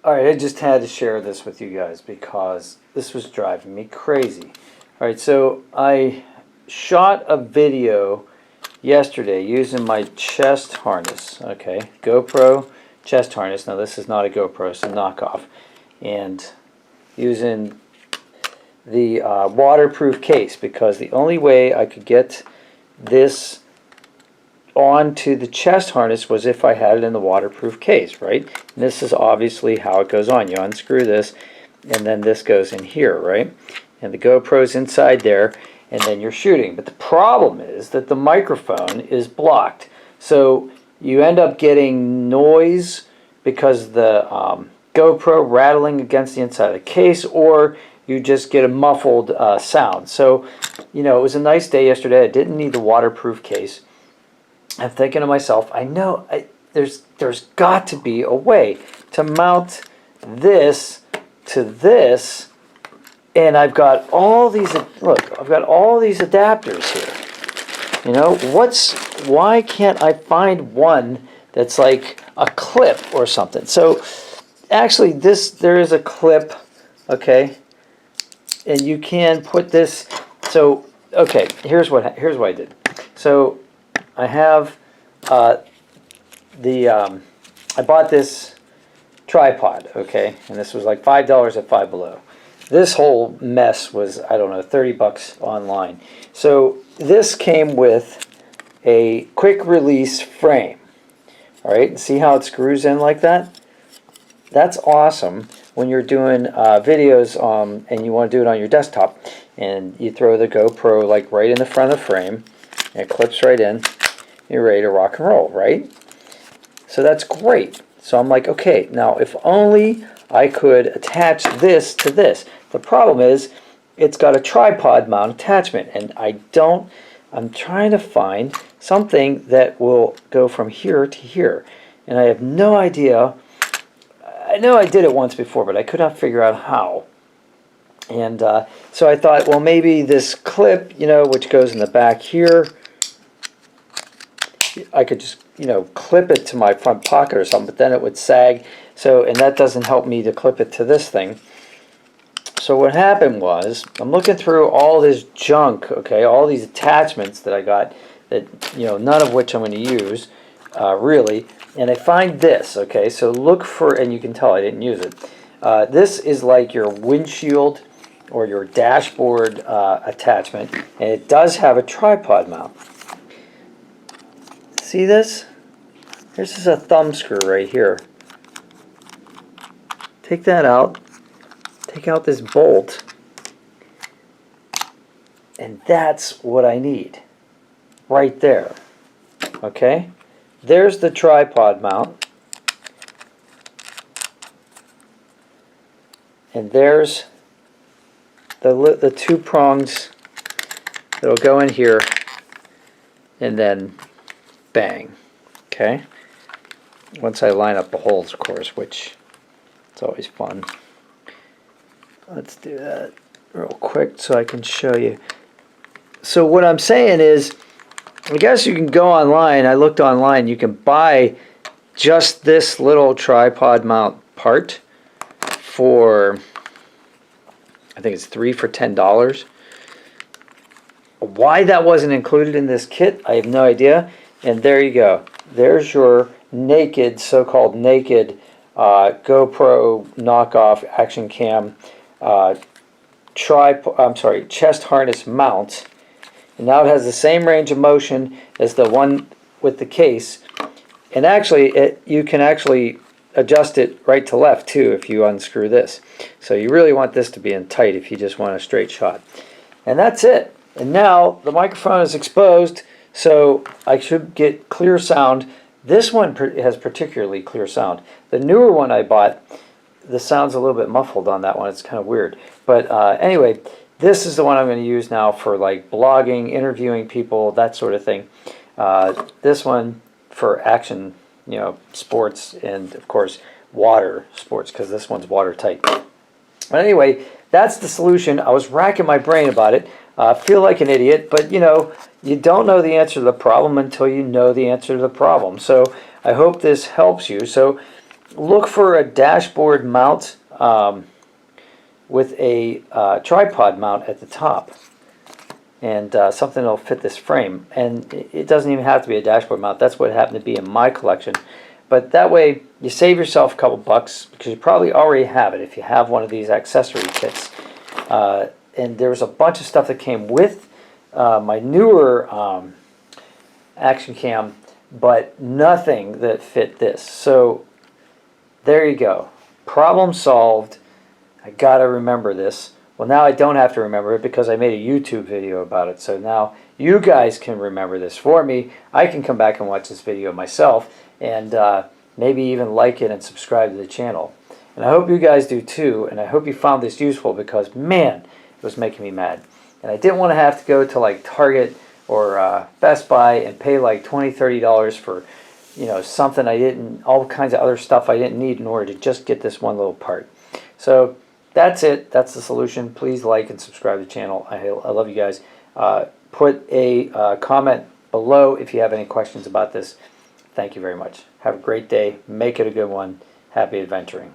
All right, I just had to share this with you guys because this was driving me crazy. All right, so I shot a video yesterday using my chest harness, okay? GoPro chest harness. Now, this is not a GoPro, it's a knockoff. And using the waterproof case, because the only way I could get this onto the chest harness was if I had it in the waterproof case, right? And this is obviously how it goes on. You unscrew this, and then this goes in here, right? And the GoPro's inside there, and then you're shooting. But the problem is that the microphone is blocked. So you end up getting noise because the GoPro rattling against the inside of the case, or you just get a muffled sound. So, you know, it was a nice day yesterday. I didn't need the waterproof case. I'm thinking to myself, I know there's got to be a way to mount this to this, and I've got all these, look, I've got all these adapters here. You know, why can't I find one that's like a clip or something? So actually there is a clip, okay, and you can put this, so, okay, here's what I did. So I have I bought this tripod, okay, and this was like $5 at Five Below. This whole mess was, I don't know, 30 bucks online. So this came with a quick release frame. All right, see how it screws in like that? That's awesome when you're doing videos and you want to do it on your desktop, and you throw the GoPro like right in the front of the frame, and it clips right in. You're ready to rock and roll, right? So that's great. So I'm like, okay, now if only I could attach this to this. The problem is it's got a tripod mount attachment, and I'm trying to find something that will go from here to here. And I have no idea. I know I did it once before, but I could not figure out how. And so I thought, well, maybe this clip, you know, which goes in the back here, I could just, you know, clip it to my front pocket or something, but then it would sag. So, and that doesn't help me to clip it to this thing. So what happened was, I'm looking through all this junk, okay, all these attachments that I got that, you know, none of which I'm going to use, really. And I find this, okay, so look for, and you can tell I didn't use it. This is like your windshield or your dashboard attachment, and it does have a tripod mount. See this? This is a thumb screw right here. Take that out. Take out this bolt. And that's what I need. Right there. Okay? There's the tripod mount. And there's the two prongs that'll go in here, and then bang. Okay? Once I line up the holes, of course, which it's always fun. Let's do that real quick so I can show you. So what I'm saying is, I guess you can go online. I looked online. You can buy just this little tripod mount part for, I think it's 3 for $10. Why that wasn't included in this kit, I have no idea. And there you go. There's your naked, so-called naked GoPro knockoff action cam chest harness mount. And now it has the same range of motion as the one with the case. And actually, you can actually adjust it right to left too if you unscrew this. So you really want this to be in tight if you just want a straight shot. And that's it. And now the microphone is exposed, so I should get clear sound. This one has particularly clear sound. The newer one I bought, the sound's a little bit muffled on that one. It's kind of weird. But anyway, this is the one I'm going to use now for like blogging, interviewing people, that sort of thing. This one for action, you know, sports, and of course water sports, because this one's watertight. But anyway, that's the solution. I was racking my brain about it. I feel like an idiot, but you know, you don't know the answer to the problem until you know the answer to the problem. So I hope this helps you. So look for a dashboard mount with a tripod mount at the top, and something that'll fit this frame. And it doesn't even have to be a dashboard mount. That's what happened to be in my collection. But that way you save yourself a couple bucks, because you probably already have it if you have one of these accessory kits. And there was a bunch of stuff that came with my newer action cam, but nothing that fit this. So there you go. Problem solved. I gotta remember this. Well, now I don't have to remember it because I made a YouTube video about it. So now you guys can remember this for me. I can come back and watch this video myself, and maybe even like it and subscribe to the channel. And I hope you guys do too, and I hope you found this useful, because man, it was making me mad. And I didn't want to have to go to like Target or Best Buy and pay like $20, $30 for, you know, something I didn't, all kinds of other stuff I didn't need in order to just get this one little part. So that's it. That's the solution. Please like and subscribe to the channel. I love you guys. Put a comment below if you have any questions about this. Thank you very much. Have a great day. Make it a good one. Happy adventuring.